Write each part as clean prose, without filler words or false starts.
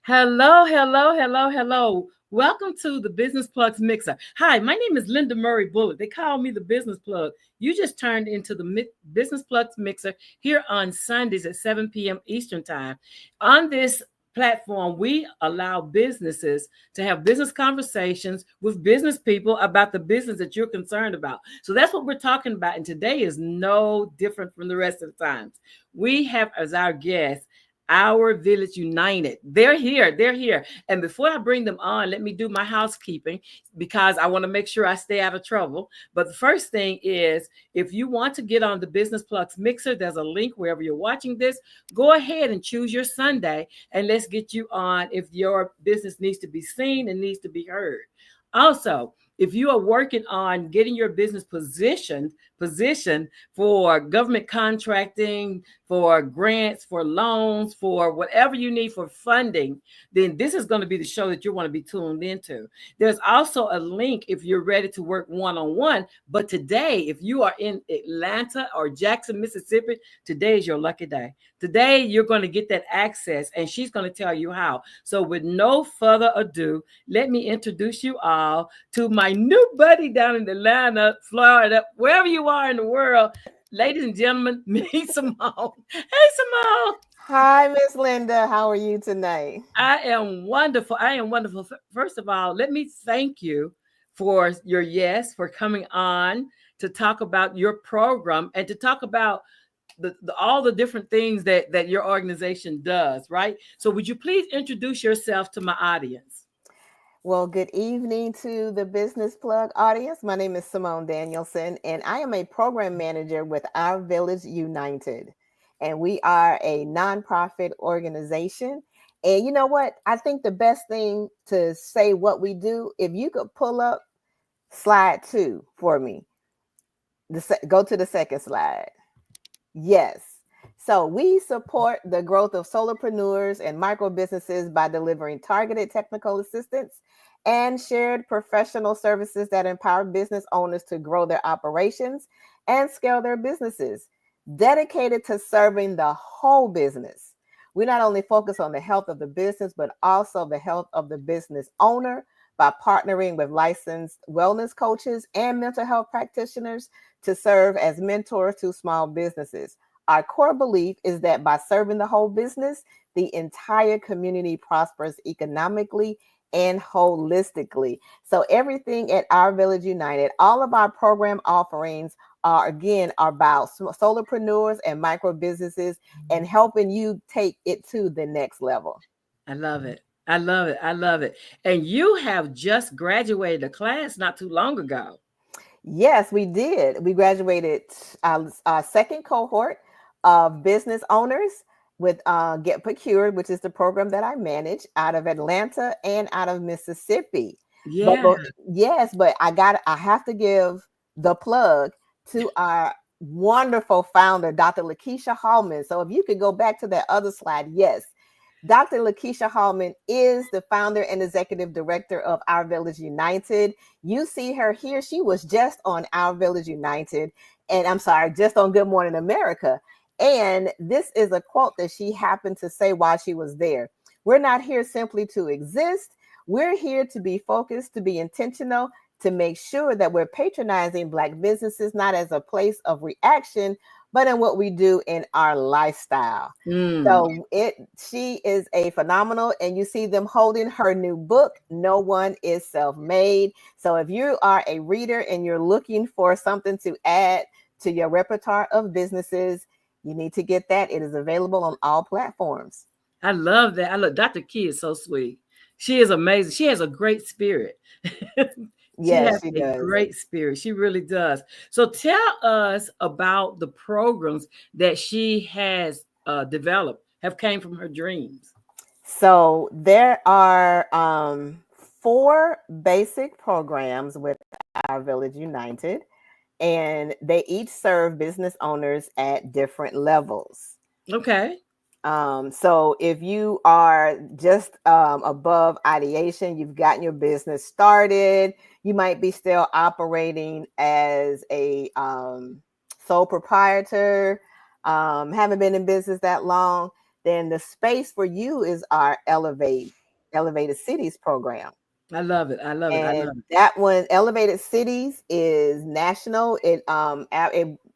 Hello, hello, hello, hello. Welcome to the Business Plugs Mixer. Hi, my name is Linda Murray Bullitt. They call me the Business Plug. You just turned into the Business Plugs Mixer here on Sundays at 7 p.m. Eastern Time. On this platform, we allow businesses to have business conversations with business people about the business that you're concerned about. So that's what we're talking about. And today is no different from the rest of the times. We have as our guest our Village United. They're here. They're here. And before I bring them on, let me do my housekeeping because I want to make sure I stay out of trouble. But the first thing is if you want to get on the Business Plugs Mixer, there's a link wherever you're watching this. Go ahead and choose your Sunday and let's get you on if your business needs to be seen and needs to be heard. Also, if you are working on getting your business positioned for government contracting, for grants, for loans, for whatever you need for funding, then this is going to be the show that you want to be tuned into. There's also a link if you're ready to work one-on-one. But today, if you are in Atlanta or Jackson, Mississippi, today is your lucky day. Today, you're going to get that access, and she's going to tell you how. So with no further ado, let me introduce you all to my new buddy down in Atlanta, Florida, wherever you are in the world. Ladies and gentlemen, meet Simone. Hey, Simone. Hi, Miss Linda. How are you tonight? I am wonderful. I am wonderful. First of all, let me thank you for your yes, for coming on to talk about your program and to talk about all the different things that your organization does, right? So would you please introduce yourself to my audience? Well, good evening to the Business Plug audience. My name is Simone Danielson, and I am a program manager with Our Village United. And we are a nonprofit organization. And you know what? I think the best thing to say what we do, if you could pull up slide 2 for me, go to the second slide. Yes. So we support the growth of solopreneurs and micro businesses by delivering targeted technical assistance and shared professional services that empower business owners to grow their operations and scale their businesses, dedicated to serving the whole business. We not only focus on the health of the business, but also the health of the business owner by partnering with licensed wellness coaches and mental health practitioners to serve as mentors to small businesses. Our core belief is that by serving the whole business, the entire community prospers economically and holistically. So everything at Our Village United, all of our program offerings are about solopreneurs and micro businesses and helping you take it to the next level. I love it. I love it. I love it. And you have just graduated a class not too long ago. Yes, we did. We graduated our second cohort of business owners with Get Procured, which is the program that I manage out of Atlanta and out of Mississippi. But, Yeah. but yes, but I have to give the plug to our wonderful founder, Dr. Lakeisha Hallman. So if you could go back to that other slide, yes. Dr. Lakeisha Hallman is the founder and executive director of Our Village United. You see her here. She was just on Our Village United, and I'm sorry, just on Good Morning America. And this is a quote that she happened to say while she was there. We're not here simply to exist. We're here to be focused, to be intentional, to make sure that we're patronizing Black businesses, not as a place of reaction, but in what we do in our lifestyle. Mm. So she is a phenomenal, and you see them holding her new book, No One is Self-Made. So if you are a reader and you're looking for something to add to your repertoire of businesses, you need to get that. It is available on all platforms. I love that. I love Dr. Key is so sweet. She is amazing. She has a great spirit. She has Yes, she a does. great spirit. She really does. So tell us about the programs that she has developed, have came from her dreams. So there are 4 basic programs with Our Village United, and they each serve business owners at different levels. Okay. So if you are just above ideation, you've gotten your business started, you might be still operating as a sole proprietor, haven't been in business that long, then the space for you is our Elevated Cities program. I love it. I love it. I And love it. that one, Elevated Cities, is national. It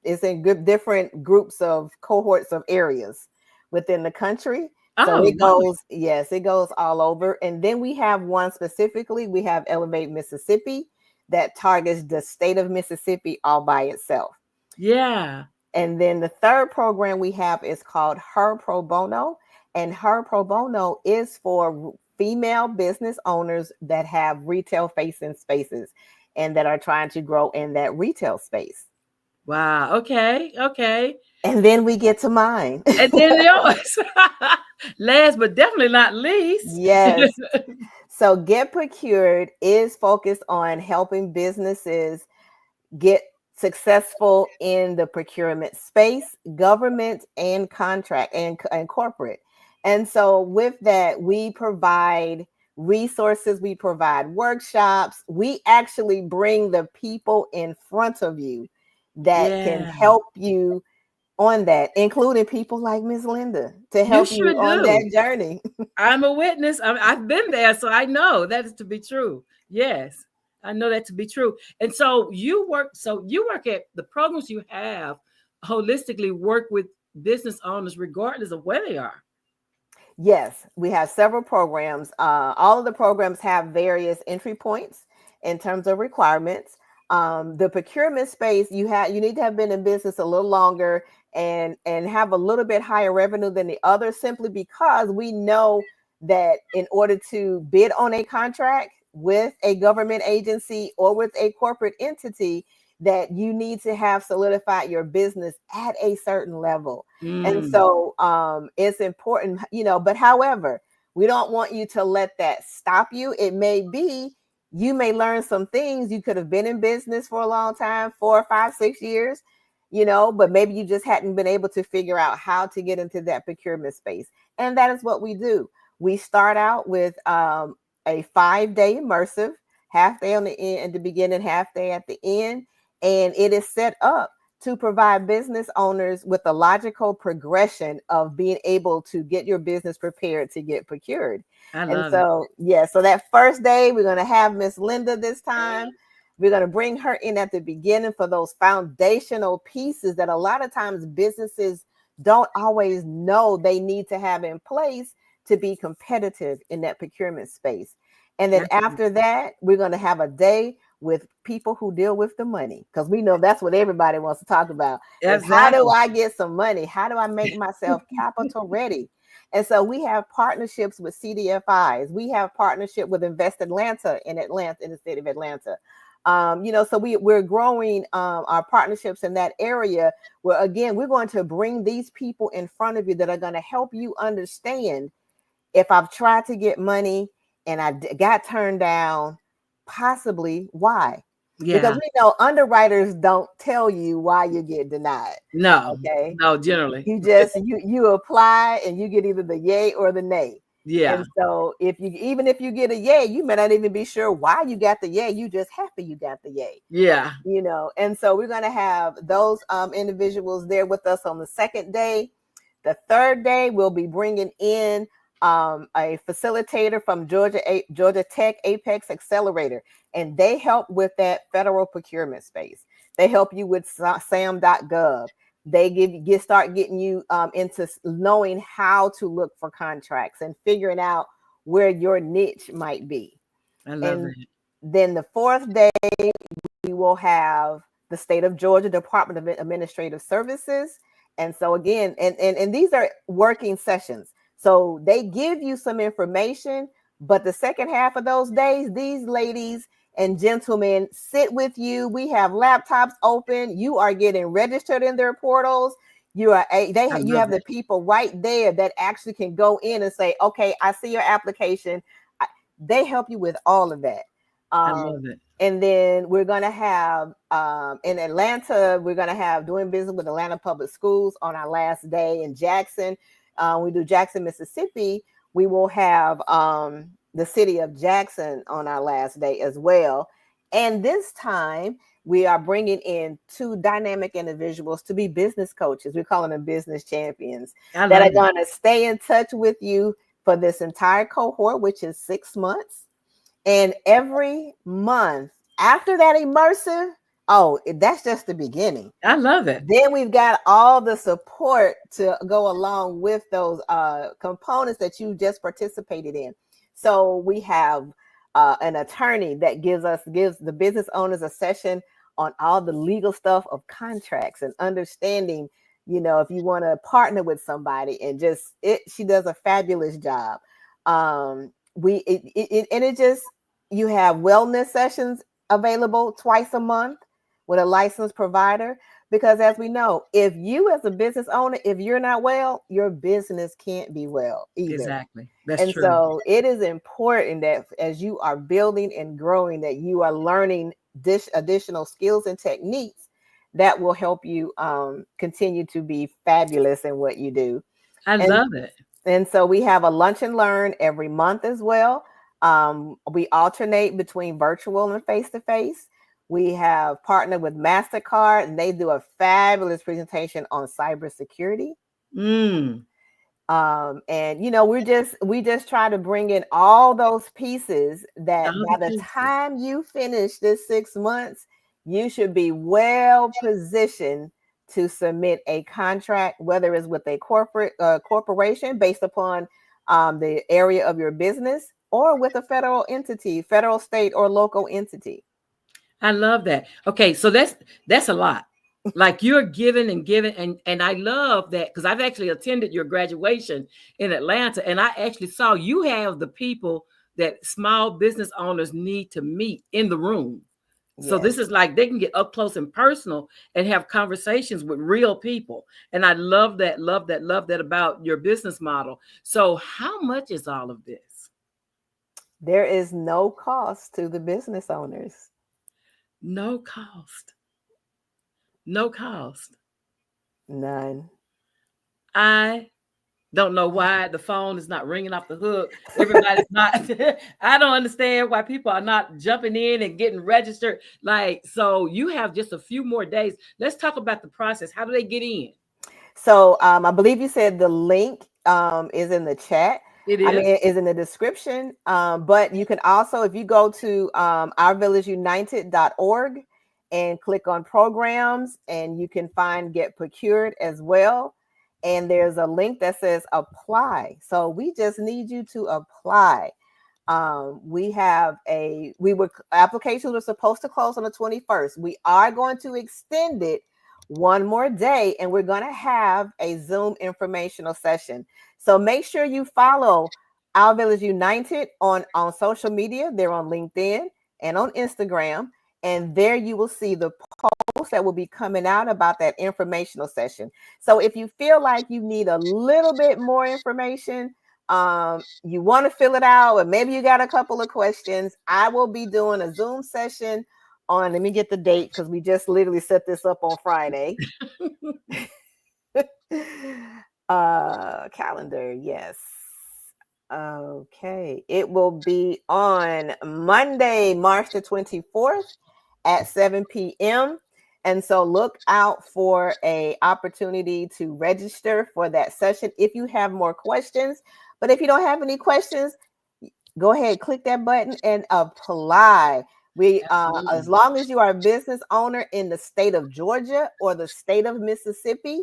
is in good different groups of cohorts of areas within the country. So Oh, it wonderful. goes, yes, it goes all over. And then we have one specifically, we have Elevate Mississippi, that targets the state of Mississippi all by itself. Yeah. And then the third program we have is called Her Pro Bono. And Her Pro Bono is for female business owners that have retail facing spaces and that are trying to grow in that retail space. Wow. Okay. Okay. And then we get to mine. And then yours. Last but definitely not least. Yes. So Get Procured is focused on helping businesses get successful in the procurement space, government, and contract and corporate. And so with that, we provide resources, we provide workshops, we actually bring the people in front of you that can Yeah. help you on that, including people like Miss Linda to You help you sure on do. that journey. I'm a witness. I've been there, so I know that is to be true. Yes, I know that to be true. And so you work. So you work at the programs you have holistically work with business owners, regardless of where they are. Yes, we have several programs. All of the programs have various entry points in terms of requirements. The procurement space, you need to have been in business a little longer and have a little bit higher revenue than the others, simply because we know that in order to bid on a contract with a government agency or with a corporate entity, that you need to have solidified your business at a certain level. And Mm, so it's important, but however, we don't want you to let that stop you. It may be you may learn some things. You could have been in business for a long time, 4, 5, 6 years, but maybe you just hadn't been able to figure out how to get into that procurement space. And that is what we do. We start out with a 5-day immersive, half day on the end at the beginning, half day at the end. And it is set up to provide business owners with a logical progression of being able to get your business prepared to get procured. I And love it. so, yeah, so that first day, we're going to have Miss Linda this time. We're going to bring her in at the beginning for those foundational pieces that a lot of times businesses don't always know they need to have in place to be competitive in that procurement space. And then Absolutely. after that, we're going to have a day with people who deal with the money, because we know that's what everybody wants to talk about is how do Exactly. I get some money? How do I make myself capital ready? And so we have partnerships with CDFIs. We have partnership with Invest Atlanta in the state of Atlanta. So we're growing our partnerships in that area where, again, we're going to bring these people in front of you that are going to help you understand, if I've tried to get money and I got turned down, possibly why. Because Yeah. we know underwriters don't tell you why you get denied. No. Okay. No. Generally. You apply and you get either the yay or the nay. Yeah. And so if you get a yay, you may not even be sure why you got the yay. You just happy you got the yay. Yeah. And so we're going to have those individuals there with us on the second day. The third day, we'll be bringing in a facilitator from Georgia Tech Apex Accelerator, and they help with that federal procurement space. They help you with sam.gov. They start getting you into knowing how to look for contracts and figuring out where your niche might be. I love And it. then the fourth day, we will have the state of Georgia Department of Administrative Services. And so again, and these are working sessions. So they give you some information, but the second half of those days, these ladies and gentlemen sit with you. We have laptops open. You are getting registered in their portals. You I have love the it. people right there that actually can go in and say, okay, I see your application. They help you with all of that. I Um, love it. and then we're going to have in Atlanta, we're going to have doing business with Atlanta Public Schools on our last day. In Jackson, we do Jackson, Mississippi. We will have the city of Jackson on our last day as well. And this time we are bringing in two dynamic individuals to be business coaches. We're calling them business champions I that are love it. going to stay in touch with you for this entire cohort, which is 6 months. And every month after that immersive, oh, that's just the beginning. I love it. Then we've got all the support to go along with those components that you just participated in. So we have an attorney that gives the business owners a session on all the legal stuff of contracts and understanding, if you want to partner with somebody, and she does a fabulous job. You have wellness sessions available twice a month with a licensed provider, because as we know, if you as a business owner, if you're not well, your business can't be well either. Exactly. That's And true. so it is important that as you are building and growing, that you are learning additional skills and techniques that will help you continue to be fabulous in what you do. I And love it. and so we have a lunch and learn every month as well. We alternate between virtual and face-to-face. We have partnered with MasterCard, and they do a fabulous presentation on cybersecurity. Mm. And we just try to bring in all those pieces that All by the the pieces. time you finish this 6 months, you should be well positioned to submit a contract, whether it's with a corporation based upon the area of your business, or with a federal entity, federal, state, or local entity. I love that. Okay, so that's a lot. Like you're giving and giving, and I love that because I've actually attended your graduation in Atlanta, and I actually saw you have the people that small business owners need to meet in the room. So Yes. this is like they can get up close and personal and have conversations with real people. And I love that, love that, love that about your business model. So how much is all of this? There is no cost to the business owners. No cost. No cost. None. I don't know why the phone is not ringing off the hook. Everybody's not. I don't understand why people are not jumping in and getting registered. Like, so you have just a few more days. Let's talk about the process. How do they get in? So I believe you said the link is in the chat. It I mean, is. it is in the description. But you can also, if you go to ourvillageunited.org and click on programs, and you can find Get Procured as well. And there's a link that says apply. So we just need you to apply. Applications were supposed to close on the 21st. We are going to extend it one more day, and we're going to have a Zoom informational session. So make sure you follow Our Village United on social media. They're on LinkedIn and on Instagram. And there you will see the posts that will be coming out about that informational session. So if you feel like you need a little bit more information, you want to fill it out, or maybe you got a couple of questions, I will be doing a Zoom session on, let me get the date because we just literally set this up on Friday. Calendar, yes. Okay, it will be on Monday, March the 24th at 7 p.m. And so look out for a opportunity to register for that session if you have more questions. But if you don't have any questions, go ahead, click that button and apply. As long as you are a business owner in the state of Georgia or the state of Mississippi,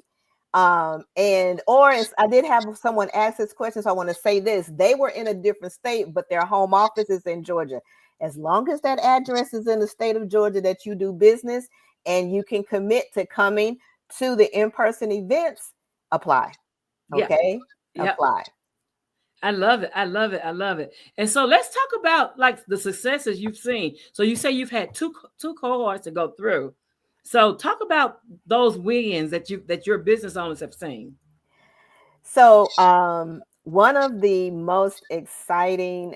I did have someone ask this question, so I want to say this: they were in a different state, but their home office is in Georgia. As long as that address is in the state of Georgia that you do business, and you can commit to coming to the in-person events, apply. Okay, Yep. apply. I love it. I love it. I love it. And so let's talk about like the successes you've seen. So you say you've had two cohorts to go through. So talk about those wins that your business owners have seen. So one of the most exciting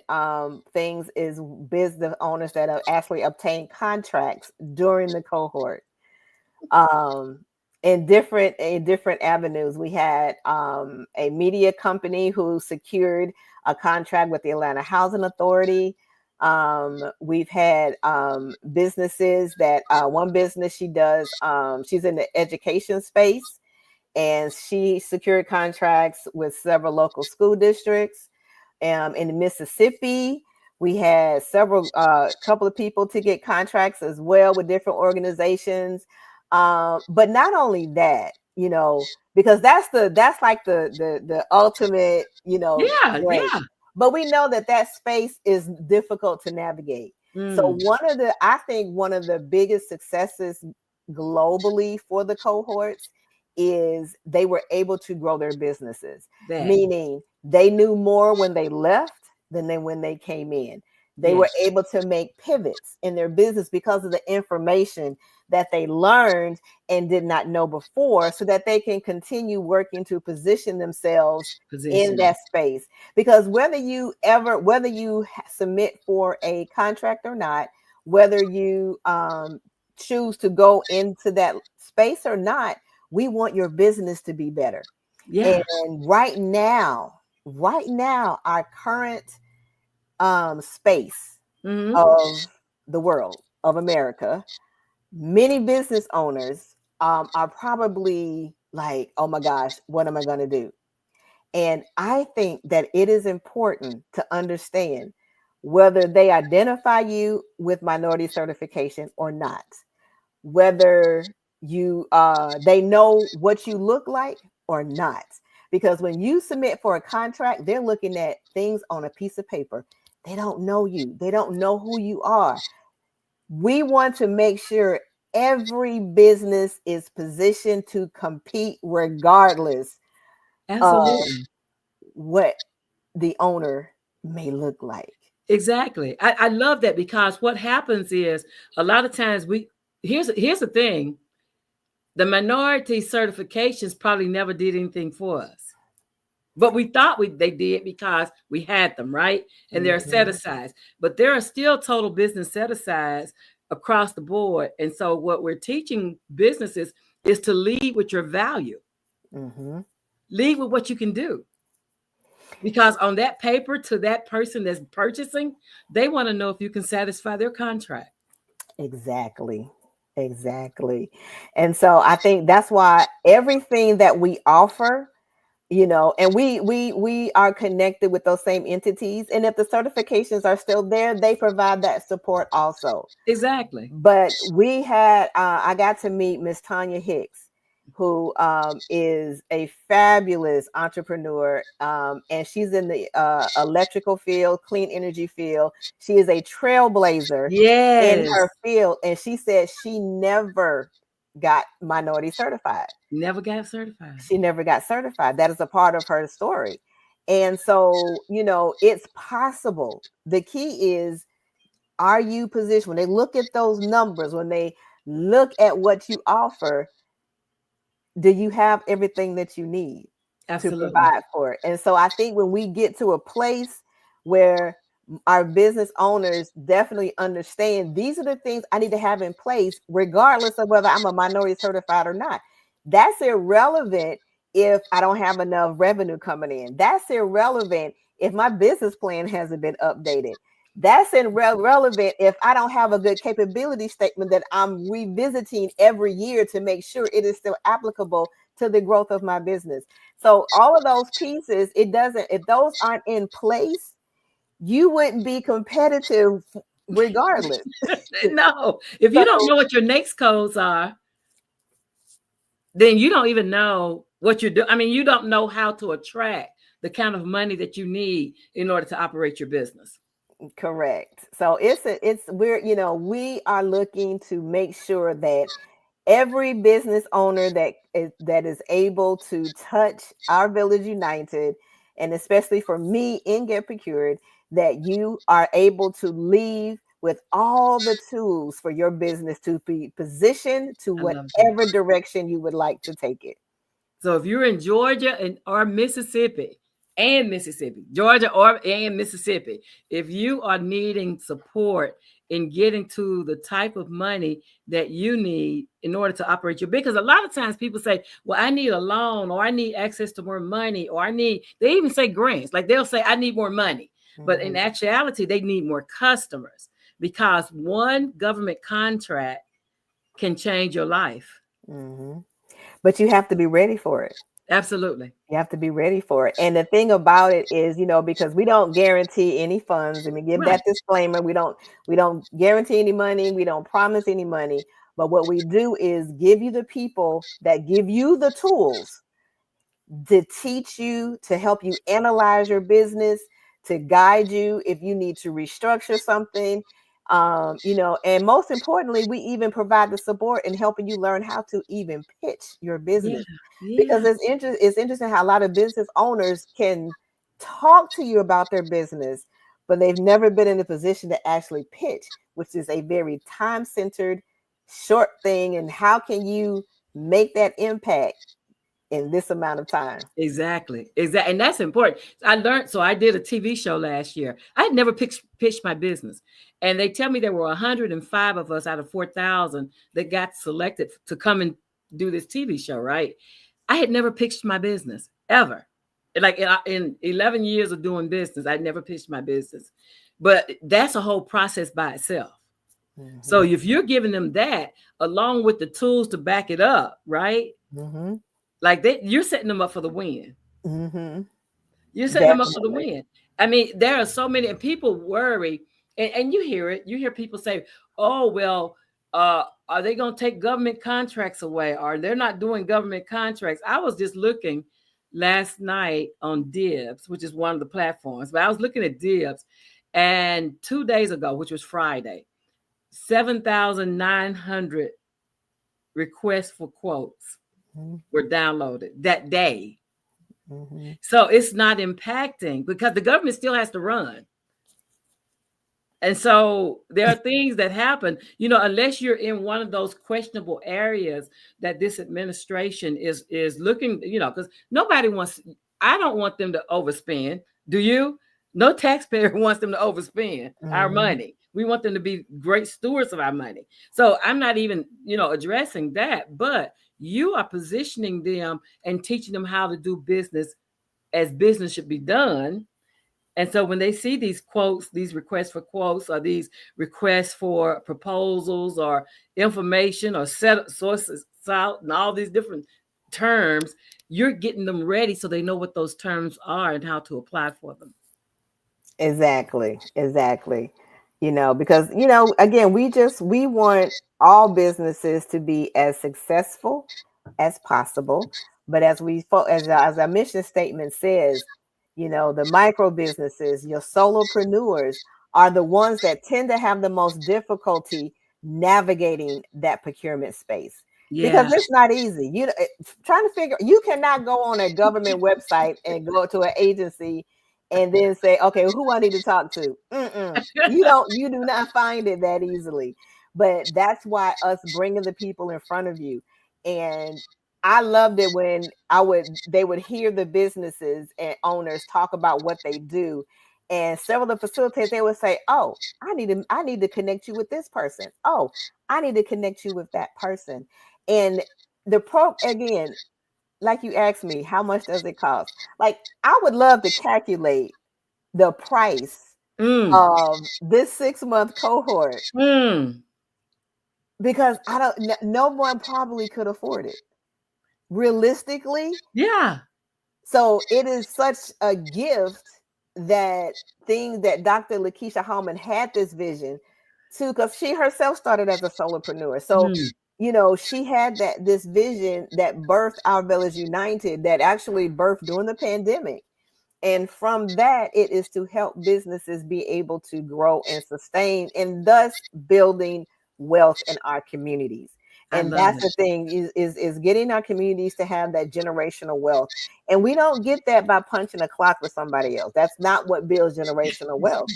things is business owners that have actually obtained contracts during the cohort. In different avenues. We had a media company who secured a contract with the Atlanta Housing Authority. We've had businesses that one business she does, she's in the education space, and she secured contracts with several local school districts. In Mississippi, we had several couple of people to get contracts as well with different organizations. But not only that, because that's like the ultimate, Yeah, great. yeah. But we know that that space is difficult to navigate. So Mm, I think one of the biggest successes globally for the cohorts is they were able to grow their businesses, that. meaning they knew more when they left than when they came in. They were Yes. able to make pivots in their business because of the information that they learned and did not know before, so that they can continue working to position themselves in Position. that space. Because whether you submit for a contract or not, whether you choose to go into that space or not, we want your business to be better. Yeah. And right now, our current space Hmm. of the world of America, many business owners are probably like, oh my gosh, what am I going to do? And I think that it is important to understand whether they identify you with minority certification or not, whether you they know what you look like or not. Because when you submit for a contract, they're looking at things on a piece of paper. They don't know you, they don't know who you are. We want to make sure every business is positioned to compete regardless of Absolutely. what the owner may look like. Exactly. I love that, because what happens is a lot of times here's the thing. The minority certifications probably never did anything for us. But we thought they did because we had them, right? And they're set Hmm. asides. But there are still total business set asides across the board. And so what we're teaching businesses is to lead with your value. Hmm. Lead with what you can do. Because on that paper, to that person that's purchasing, they want to know if you can satisfy their contract. Exactly. Exactly. And so I think that's why everything that we offer, and we are connected with those same entities. And if the certifications are still there, they provide that support also. Exactly. But I got to meet Miss Tanya Hicks, who is a fabulous entrepreneur, and she's in the electrical field, clean energy field. She is a trailblazer in Yes. her field, and she said she never got minority certified. Never got certified. She never got certified. That is a part of her story. And so, it's possible. The key is, are you positioned when they look at those numbers, when they look at what you offer, do you have everything that you need to Absolutely. provide for it? And so I think when we get to a place where our business owners definitely understand these are the things I need to have in place, regardless of whether I'm a minority certified or not. That's irrelevant if I don't have enough revenue coming in. That's irrelevant if my business plan hasn't been updated. That's irrelevant if I don't have a good capability statement that I'm revisiting every year to make sure it is still applicable to the growth of my business. So all of those pieces, if those aren't in place, you wouldn't be competitive regardless. No, if you don't So know what your next codes are, then you don't even know what you're doing. I mean, you don't know how to attract the kind of money that you need in order to operate your business. correct. So we are looking to make sure that every business owner that is able to touch our Village United, and especially for me in Get Procured, that you are able to leave with all the tools for your business to be positioned to I love that. whatever direction you would like to take it. So if you're in Georgia or Mississippi, Georgia and Mississippi, if you are needing support in getting to the type of money that you need in order to operate your business, because a lot of times people say, well, I need a loan, or I need access to more money, or they even say grants. Like they'll say, I need more money. But in Mhm. actuality, they need more customers because one government contract can change your life. Mhm. But you have to be ready for it. Absolutely. You have to be ready for it. And the thing about it is, because we don't guarantee any funds. I mean, give Right. that disclaimer. We don't guarantee any money. We don't promise any money. But what we do is give you the people that give you the tools to teach you, to help you analyze your business, to guide you if you need to restructure something. And most importantly, we even provide the support in helping you learn how to even pitch your Yeah. business. Because Yeah. it's interesting how a lot of business owners can talk to you about their business, but they've never been in a position to actually pitch, which is a very time-centered, short thing. And how can you make that impact in this amount of time? Exactly. Exactly. And that's important. I learned, so I did a TV show last year. I had never pitched my business. And they tell me there were 105 of us out of 4,000 that got selected to come and do this TV show, right? I had never pitched my business ever. Like in 11 years of doing business, I never pitched my business. But that's a whole process by itself. So Mhm, if you're giving them that along with the tools to back it up, right? mhm, Like you're setting them up for the win. mhm. You're setting them up for the Definitely. win. I mean, there are so many, and people worry, and you hear it. You hear people say, "Oh, well, are they going to take government contracts away? Or they're not doing government contracts?" I was just looking last night on Dibs, which is one of the platforms, but I was looking at Dibs, and 2 days ago, which was Friday, 7,900 requests for quotes Mhm, were downloaded that day. mhm. So it's not impacting because the government still has to run. And so there are things that happen, unless you're in one of those questionable areas that this administration is looking, because nobody wants. I don't want them to overspend. Do you? No taxpayer wants them to overspend our Mhm. money. We want them to be great stewards of our money. So I'm not even, addressing that, but you are positioning them and teaching them how to do business as business should be done. And so when they see these quotes, these requests for quotes, or these requests for proposals or information or set sources out and all these different terms, you're getting them ready so they know what those terms are and how to apply for them. Exactly, exactly. Because again, we want all businesses to be as successful as possible. But as our mission statement says, the micro businesses, your solopreneurs, are the ones that tend to have the most difficulty navigating that procurement space, because Yeah. it's not easy. Trying to figure, you cannot go on a government website and go to an agency and then say, okay, who I need to talk to. You do not find it that easily. But that's why us bringing the people in front of you. And I loved it when they would hear the businesses and owners talk about what they do. And several of the facilitators, they would say, oh, I need to connect you with this person. Oh, I need to connect you with that person. And again, like you asked me, how much does it cost? Like, I would love to calculate the price Mm. of this 6-month cohort, Mm. because no one probably could afford it realistically. Yeah. So it is such a gift that that Dr. Lakeisha Hallman had this vision too, because she herself started as a solopreneur. So, Mm. she had this vision that birthed Our Village United, that actually birthed during the pandemic. And from that, it is to help businesses be able to grow and sustain, and thus building wealth in our communities. I And love that's it. the thing, is getting our communities to have that generational wealth. And we don't get that by punching a clock with somebody else. That's not what builds generational wealth.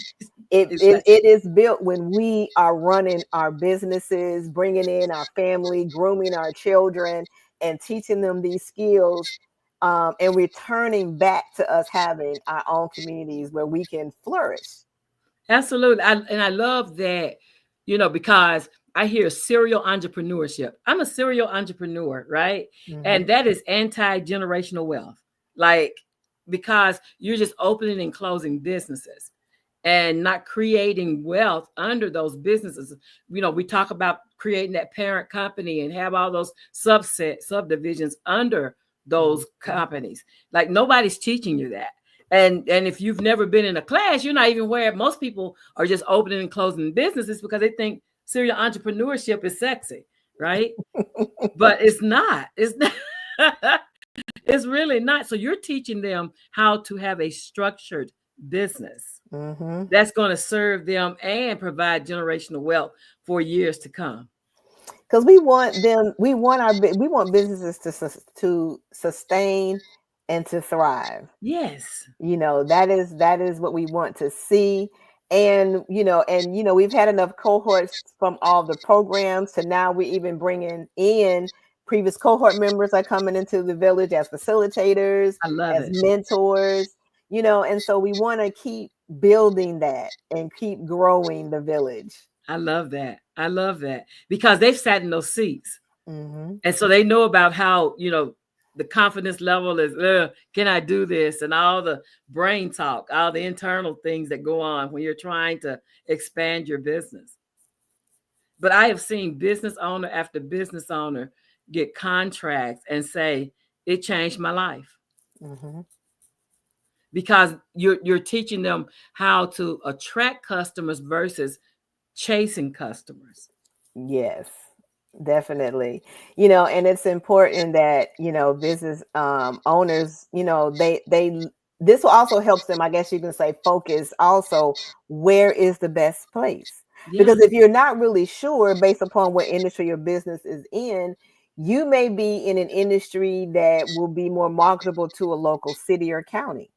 It, It's it, like, it is built when we are running our businesses, bringing in our family, grooming our children, and teaching them these skills, and returning back to us having our own communities where we can flourish. absolutely. And I love that, because I hear serial entrepreneurship. I'm a serial entrepreneur, right? Mhm. And that is anti-generational wealth. Like, because you're just opening and closing businesses. and not creating wealth under those businesses. We talk about creating that parent company and have all those subdivisions under those companies. Like nobody's teaching you that. And if you've never been in a class, you're not even aware. Most people are just opening and closing businesses because they think serial entrepreneurship is sexy, right? But it's not. It's not. It's really not. So you're teaching them how to have a structured business that's going to serve them and provide generational wealth for years to come. Because we want businesses to sustain and to thrive. Yes. That is what we want to see. And we've had enough cohorts from all the programs to now we even bringing in previous cohort members are coming into the village as facilitators, I love as it. mentors, and so we want to keep building that and keep growing the village. I love that. I love that because they've sat in those seats. Mm-hmm. And so they know about how, the confidence level is, can I do this? And all the brain talk, all the internal things that go on when you're trying to expand your business. But I have seen business owner after business owner get contracts and say, it changed my life. Mm-hmm. Because you're teaching them how to attract customers versus chasing customers. Yes, definitely. And it's important that, business owners, they this will also helps them, I guess you can say, focus also where is the best place. Yeah. Because if you're not really sure based upon what industry your business is in, you may be in an industry that will be more marketable to a local city or county,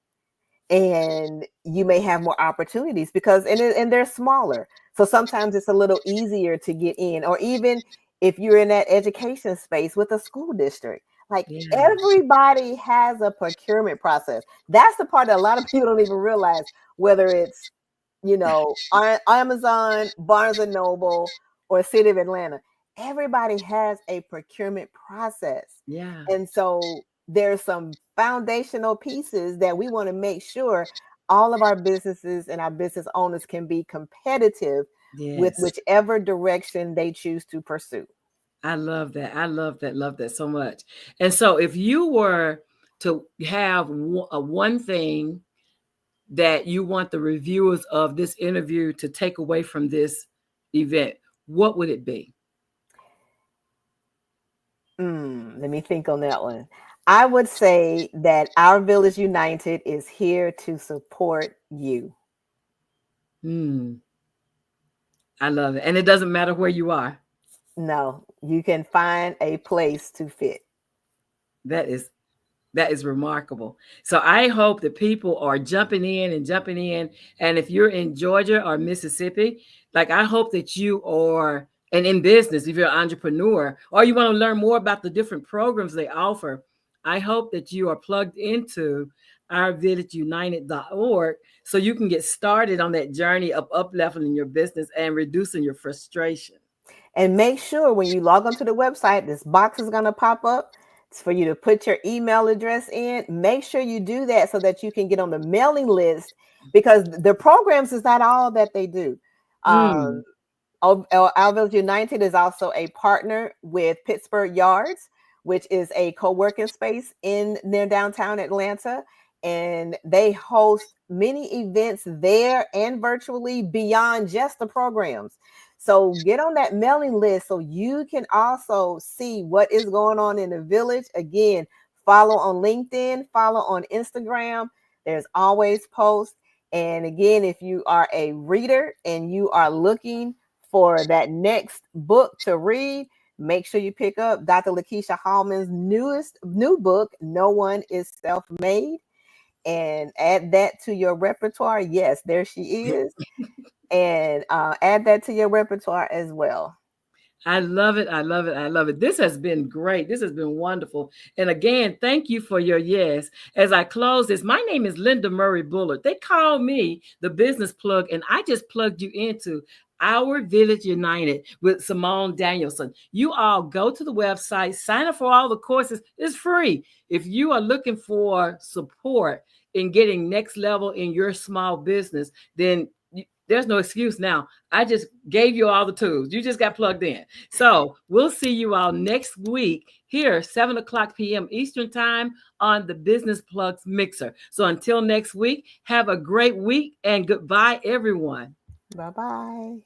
and you may have more opportunities because and they're smaller, so sometimes it's a little easier to get in. Or even if you're in that education space with a school district, like Yeah. everybody has a procurement process. That's the part that a lot of people don't even realize, whether it's Amazon, Barnes and Noble, or City of Atlanta. Everybody has a procurement process. Yeah. And so there's some foundational pieces that we want to make sure all of our businesses and our business owners can be competitive with Yes. whichever direction they choose to pursue. I love that. I love that. Love that so much. And so if you were to have one thing that you want the reviewers of this interview to take away from this event, what would it be? Let me think on that one. I would say that our Village United is here to support you. I love it. And it doesn't matter where you are. No, you can find a place to fit. That is remarkable. So I hope that people are jumping in and jumping in. And if you're in Georgia or Mississippi, like I hope that you are, and in business, if you're an entrepreneur or you want to learn more about the different programs they offer, I hope that you are plugged into ourvillageunited.org so you can get started on that journey of up-leveling your business and reducing your frustration. And make sure when you log onto the website, this box is going to pop up. It's for you to put your email address in. Make sure you do that so that you can get on the mailing list, because the programs is not all that they do. Our Village United is also a partner with Pittsburgh Yards, which is a co-working space in near downtown Atlanta. And they host many events there and virtually beyond just the programs. So get on that mailing list so you can also see what is going on in the village. Again, follow on LinkedIn, follow on Instagram. There's always posts. And again, if you are a reader and you are looking for that next book to read, make sure you pick up Dr. Lakeisha Hallman's new book, No One is Self-Made, and add that to your repertoire. Yes, there she is. And add that to your repertoire as well. I love it. I love it. I love it. This has been great. This has been wonderful. And again, thank you for your yes. As I close this, my name is Linda Murray Bullard. They call me the business plug, and I just plugged you into Our Village United with Simone Danielson. You all go to the website, sign up for all the courses. It's free. If you are looking for support in getting next level in your small business, then there's no excuse now. I just gave you all the tools. You just got plugged in. So we'll see you all next week here, 7:00 p.m. Eastern time on the Business Plugs Mixer. So until next week, have a great week and goodbye, everyone. Bye-bye.